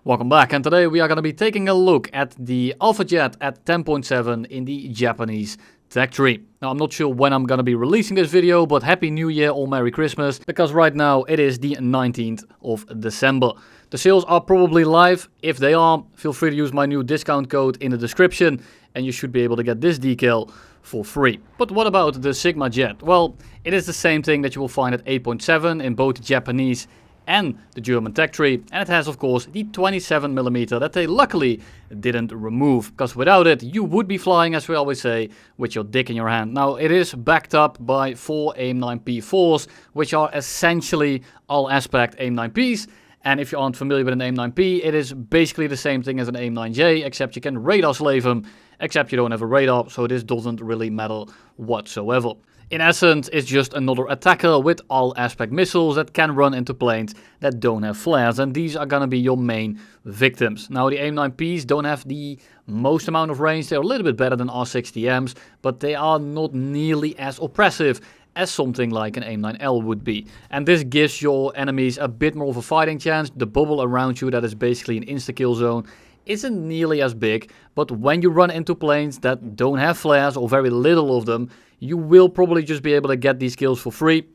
Welcome back, and today we are going to be taking a look at the Alpha Jet at 10.7 in the Japanese tech tree. Now, I'm not sure when I'm going to be releasing this video, but Happy New Year or Merry Christmas, because right now it is the 19th of December. The sales are probably live. If they are, feel free to use my new discount code in the description, and you should be able to get this decal for free. But what about the Sigma Jet? Well, it is the same thing that you will find at 8.7 in both the Japanese and the German tech tree, and it has of course the 27mm that they luckily didn't remove, because without it you would be flying, as we always say, with your dick in your hand. Now, it is backed up by 4 AIM-9P4s, which are essentially all aspect AIM-9Ps, and if you aren't familiar with an AIM-9P, it is basically the same thing as an AIM-9J, except you can radar slave them, except you don't have a radar, so this doesn't really matter whatsoever. In essence, it's just another attacker with all aspect missiles that can run into planes that don't have flares, and these are gonna be your main victims. Now, the AIM-9Ps don't have the most amount of range. They're a little bit better than R60Ms, but they are not nearly as oppressive as something like an AIM-9L would be. And this gives your enemies a bit more of a fighting chance. The bubble around you, that is basically an insta-kill zone, isn't nearly as big, but when you run into planes that don't have flares or very little of them, you will probably just be able to get these kills for free,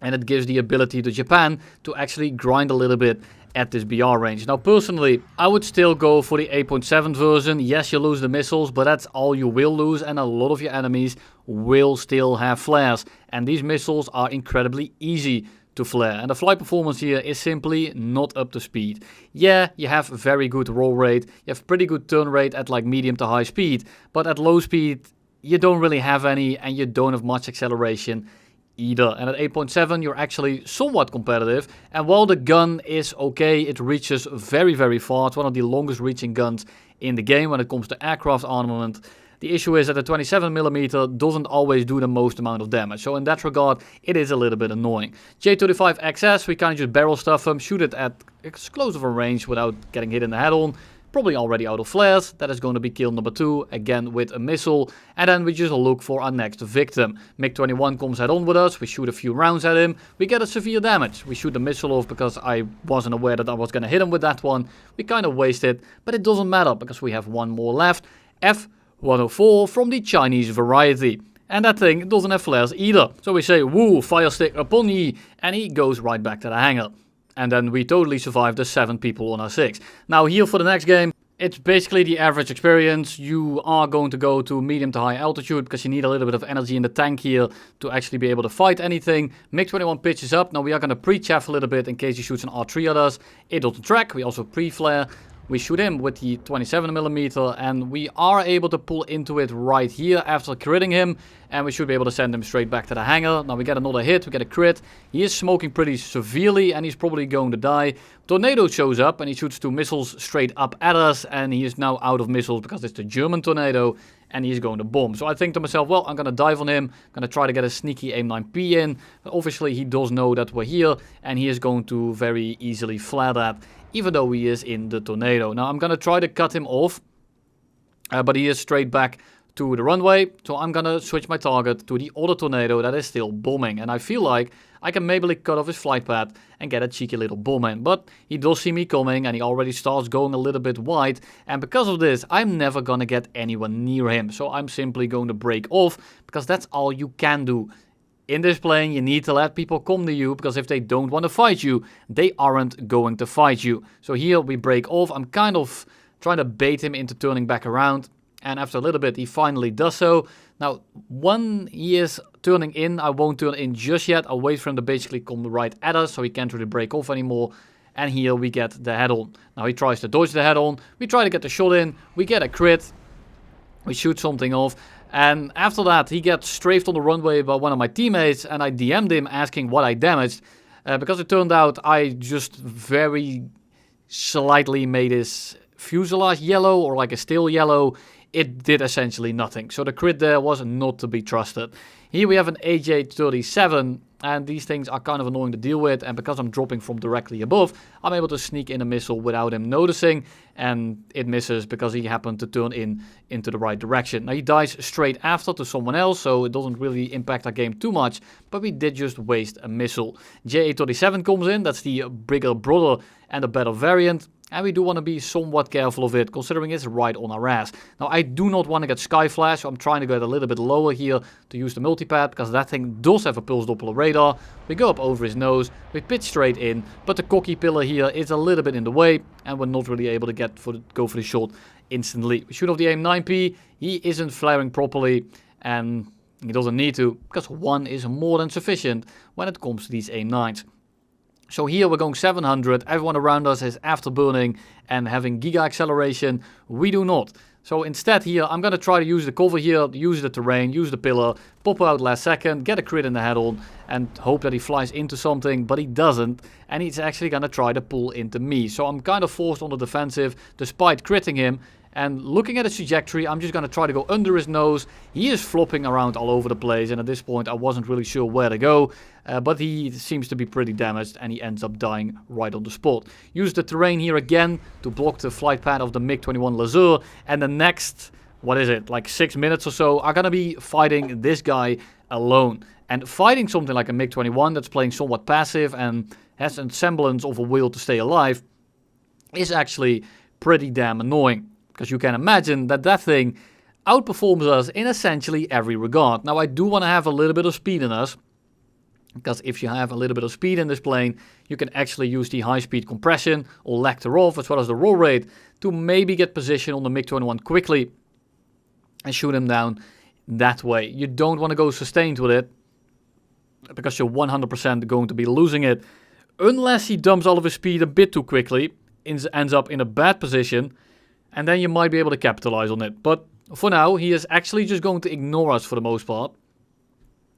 and it gives the ability to Japan to actually grind a little bit at this BR range. Now, personally, I would still go for the 8.7 version. Yes, you lose the missiles, but that's all you will lose, and a lot of your enemies will still have flares, and these missiles are incredibly easy to flare, and the flight performance here is simply not up to speed. Yeah, you have very good roll rate, you have pretty good turn rate at like medium to high speed, but at low speed you don't really have any, and you don't have much acceleration either. And at 8.7 you're actually somewhat competitive, and while the gun is okay, it reaches very far. It's one of the longest reaching guns in the game when it comes to aircraft armament. The issue is that the 27mm doesn't always do the most amount of damage, so in that regard it is a little bit annoying. J35XS, we kind of just barrel stuff him, shoot it at close of a range without getting hit in the head on. Probably already out of flares. That is going to be kill number 2, again with a missile, and then we just look for our next victim. MiG-21 comes head on with us, we shoot a few rounds at him, we get a severe damage. We shoot the missile off because I wasn't aware that I was going to hit him with that one. We kind of wasted, but it doesn't matter because we have one more left. F-104 from the Chinese variety. And that thing doesn't have flares either. So we say, woo, fire stick upon ye, and he goes right back to the hangar. And then we totally survived the 7 people on our 6. Now here for the next game, it's basically the average experience. You are going to go to medium to high altitude because you need a little bit of energy in the tank here to actually be able to fight anything. MiG-21 pitches up. Now we are going to pre-chaff a little bit in case he shoots an R3 at us. It doesn't track. We also pre-flare. We shoot him with the 27mm, and we are able to pull into it right here after critting him, and we should be able to send him straight back to the hangar. Now we get another hit, we get a crit. He is smoking pretty severely, and he's probably going to die. Tornado shows up, and he shoots 2 missiles straight up at us, and he is now out of missiles because it's the German Tornado, and he's going to bomb. So I think to myself, well, I'm going to dive on him, I'm going to try to get a sneaky AIM-9P in. But obviously he does know that we're here, and he is going to very easily flare that, even though he is in the Tornado. Now I'm going to try to cut him off, but he is straight back to the runway, so I'm going to switch my target to the other Tornado that is still bombing, and I feel like I can maybe cut off his flight path and get a cheeky little bomb in, but he does see me coming, and he already starts going a little bit wide, and because of this, I'm never going to get anyone near him, so I'm simply going to break off, because that's all you can do. In this plane, you need to let people come to you, because if they don't want to fight you, they aren't going to fight you. So here we break off. I'm kind of trying to bait him into turning back around, and after a little bit, he finally does so. Now, when he is turning in, I won't turn in just yet. I'll wait for him to basically come right at us, so he can't really break off anymore. And here we get the head-on. Now he tries to dodge the head-on. We try to get the shot in. We get a crit. We shoot something off. And after that, he gets strafed on the runway by one of my teammates, and I DM'd him asking what I damaged, because it turned out I just very slightly made his fuselage yellow, or like a steel yellow. It did essentially nothing, so the crit there was not to be trusted. Here we have an AJ-37, and these things are kind of annoying to deal with, and because I'm dropping from directly above, I'm able to sneak in a missile without him noticing, and it misses because he happened to turn into the right direction. Now he dies straight after to someone else, so it doesn't really impact our game too much, but we did just waste a missile. JA-37 comes in, that's the bigger brother and a better variant. And we do want to be somewhat careful of it, considering it's right on our ass. Now, I do not want to get Sky Flash, so I'm trying to get a little bit lower here to use the multipad, because that thing does have a Pulse Doppler radar. We go up over his nose, we pitch straight in, but the cocky pillar here is a little bit in the way, and we're not really able to go for the shot instantly. We shoot off the aim 9p, he isn't flaring properly, and he doesn't need to, because 1 is more than sufficient when it comes to these aim 9s. So here we're going 700, everyone around us is afterburning and having giga acceleration, we do not. So instead here, I'm going to try to use the cover here, use the terrain, use the pillar, pop out last second, get a crit in the head-on, and hope that he flies into something, but he doesn't, and he's actually going to try to pull into me. So I'm kind of forced on the defensive, despite critting him. And looking at his trajectory, I'm just going to try to go under his nose. He is flopping around all over the place, and at this point I wasn't really sure where to go. But he seems to be pretty damaged, and he ends up dying right on the spot. Use the terrain here again to block the flight path of the MiG-21 Lazur. And the next, what is it, like 6 minutes or so, are going to be fighting this guy alone. And fighting something like a MiG-21 that's playing somewhat passive and has a semblance of a will to stay alive is actually pretty damn annoying. Because you can imagine that that thing outperforms us in essentially every regard. Now, I do want to have a little bit of speed in us. Because if you have a little bit of speed in this plane, you can actually use the high-speed compression or lack thereof, as well as the roll rate, to maybe get position on the MiG-21 quickly and shoot him down that way. You don't want to go sustained with it, because you're 100% going to be losing it. Unless he dumps all of his speed a bit too quickly, ends up in a bad position, and then you might be able to capitalize on it. But for now, he is actually just going to ignore us for the most part.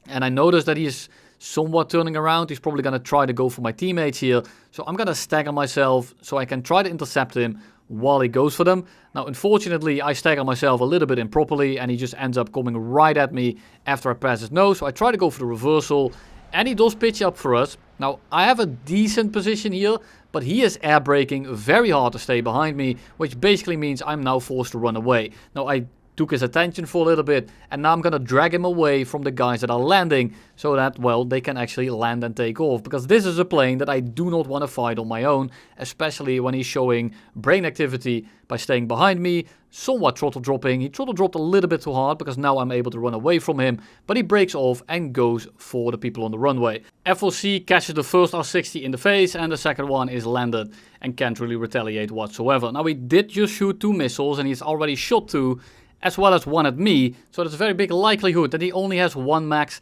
And I noticed that he is somewhat turning around. He's probably going to try to go for my teammates here. So I'm going to stagger myself so I can try to intercept him while he goes for them. Now, unfortunately, I stagger myself a little bit improperly, and he just ends up coming right at me after I pass his nose. So I try to go for the reversal, and he does pitch up for us. Now, I have a decent position here, but he is air braking very hard to stay behind me, which basically means I'm now forced to run away. Now, I took his attention for a little bit, and now I'm gonna drag him away from the guys that are landing, so that, well, they can actually land and take off, because this is a plane that I do not want to fight on my own, especially when he's showing brain activity by staying behind me, somewhat throttle dropping. He throttle dropped a little bit too hard, because now I'm able to run away from him, but he breaks off and goes for the people on the runway. FLC catches the first R60 in the face, and the second one is landed and can't really retaliate whatsoever. Now, we did just shoot 2 missiles, and he's already shot 2, as well as 1 at me, so there's a very big likelihood that he only has 1 max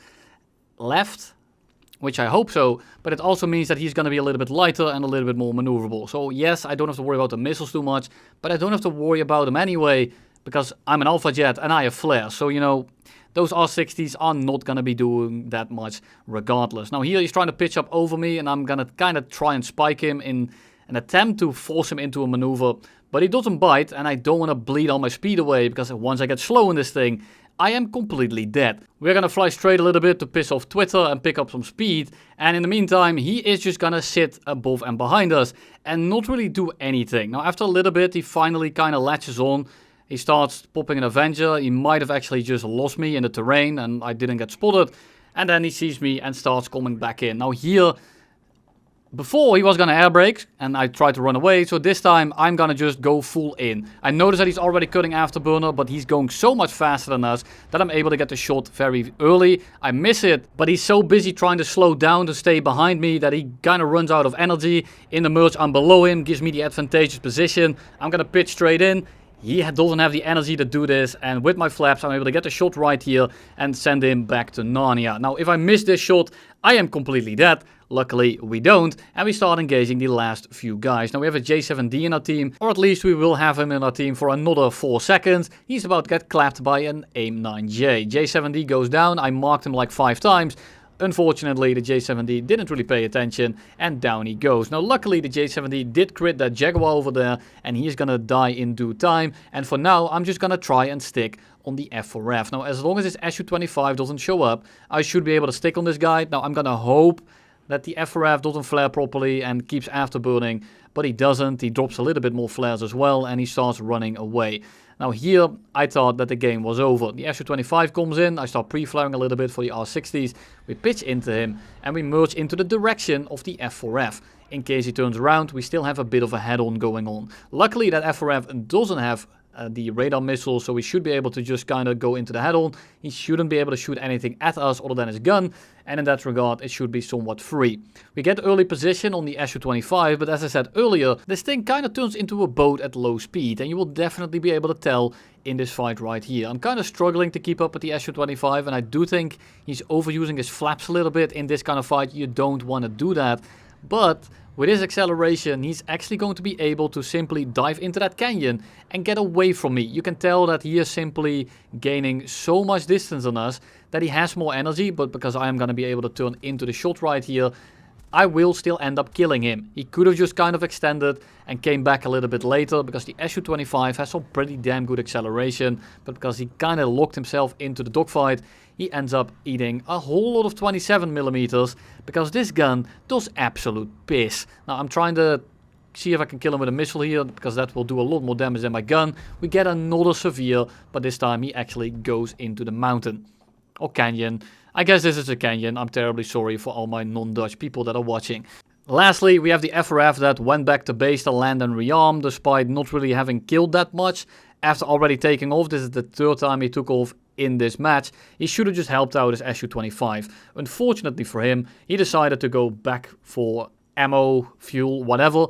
left, which I hope so, but it also means that he's going to be a little bit lighter and a little bit more maneuverable. So yes, I don't have to worry about the missiles too much, but I don't have to worry about them anyway, because I'm an Alpha Jet and I have flares, so you know, those R60s are not going to be doing that much regardless. Now here he's trying to pitch up over me, and I'm going to kind of try and spike him in an attempt to force him into a maneuver, but he doesn't bite, and I don't want to bleed all my speed away, because once I get slow in this thing, I am completely dead. We're gonna fly straight a little bit to piss off Twitter and pick up some speed, and in the meantime, he is just gonna sit above and behind us and not really do anything. Now, after a little bit, he finally kind of latches on. He starts popping an Avenger. He might have actually just lost me in the terrain, and I didn't get spotted, and then he sees me and starts coming back in. Now here, before he was gonna air brake, and I tried to run away, so this time I'm gonna just go full in. I notice that he's already cutting afterburner, but he's going so much faster than us that I'm able to get the shot very early. I miss it, but he's so busy trying to slow down to stay behind me that he kind of runs out of energy. In the merge, I'm below him, gives me the advantageous position. I'm gonna pitch straight in. He doesn't have the energy to do this, and with my flaps I'm able to get the shot right here and send him back to Narnia. Now, if I miss this shot, I am completely dead. Luckily, we don't, and we start engaging the last few guys. Now, we have a J7D in our team, or at least we will have him in our team for another 4 seconds. He's about to get clapped by an AIM-9J. J7D goes down. I marked him like 5 times. Unfortunately, the J7D didn't really pay attention, and down he goes. Now, luckily, the J7D did crit that Jaguar over there, and he is gonna die in due time. And for now, I'm just gonna try and stick on the F4F. Now, as long as this Su-25 doesn't show up, I should be able to stick on this guy. Now, I'm gonna hope that the F4F doesn't flare properly and keeps afterburning, but he doesn't. He drops a little bit more flares as well, and he starts running away. Now here, I thought that the game was over. The Su-25 comes in, I start pre-flaring a little bit for the R60s, we pitch into him, and we merge into the direction of the F4F. in case he turns around, we still have a bit of a head-on going on. Luckily that FRF doesn't have the radar missile, so we should be able to just kind of go into the head-on. He shouldn't be able to shoot anything at us other than his gun, and in that regard it should be somewhat free. We get early position on the Su-25, but as I said earlier, this thing kind of turns into a boat at low speed, and you will definitely be able to tell in this fight right here. I'm kind of struggling to keep up with the Su-25, and I do think he's overusing his flaps a little bit in this kind of fight. You don't want to do that, but with his acceleration, he's actually going to be able to simply dive into that canyon and get away from me. You can tell that he is simply gaining so much distance on us that he has more energy, but because I am going to be able to turn into the shot right here, I will still end up killing him. He could have just kind of extended and came back a little bit later because the Su-25 has some pretty damn good acceleration, but because he kind of locked himself into the dogfight, he ends up eating a whole lot of 27mm because this gun does absolute piss. Now I'm trying to see if I can kill him with a missile here because that will do a lot more damage than my gun. We get another severe, but this time he actually goes into the mountain. Or canyon. I guess this is a canyon. I'm terribly sorry for all my non-Dutch people that are watching. Lastly, we have the FRF that went back to base to land and rearm despite not really having killed that much. After already taking off, this is the third time he took off in this match. He should have just helped out his Su-25. Unfortunately for him, he decided to go back for ammo, fuel, whatever.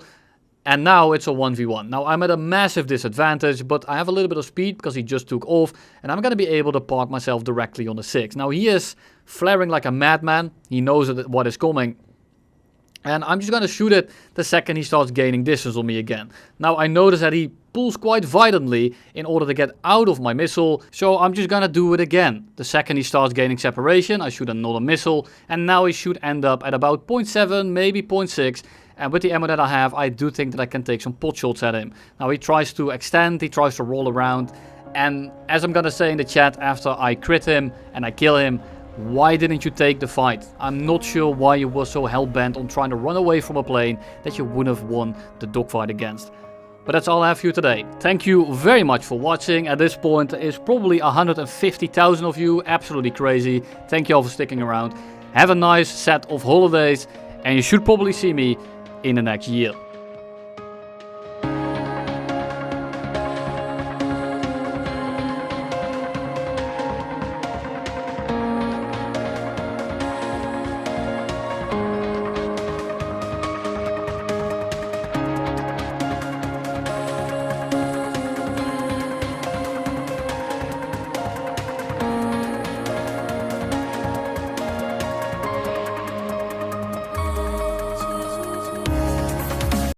And now it's a 1v1. Now I'm at a massive disadvantage, but I have a little bit of speed because he just took off. And I'm going to be able to park myself directly on the 6. Now he is flaring like a madman. He knows what is coming. And I'm just going to shoot it the second he starts gaining distance on me again. Now I notice that he pulls quite violently in order to get out of my missile. So I'm just going to do it again. The second he starts gaining separation, I shoot another missile. And now he should end up at about 0.7, maybe 0.6. And with the ammo that I have, I do think that I can take some pot shots at him. Now he tries to extend, he tries to roll around. And as I'm going to say in the chat after I crit him and I kill him, why didn't you take the fight? I'm not sure why you were so hell-bent on trying to run away from a plane that you wouldn't have won the dogfight against. But that's all I have for you today. Thank you very much for watching. At this point, there is probably 150,000 of you. Absolutely crazy. Thank you all for sticking around. Have a nice set of holidays. And you should probably see me in the next year.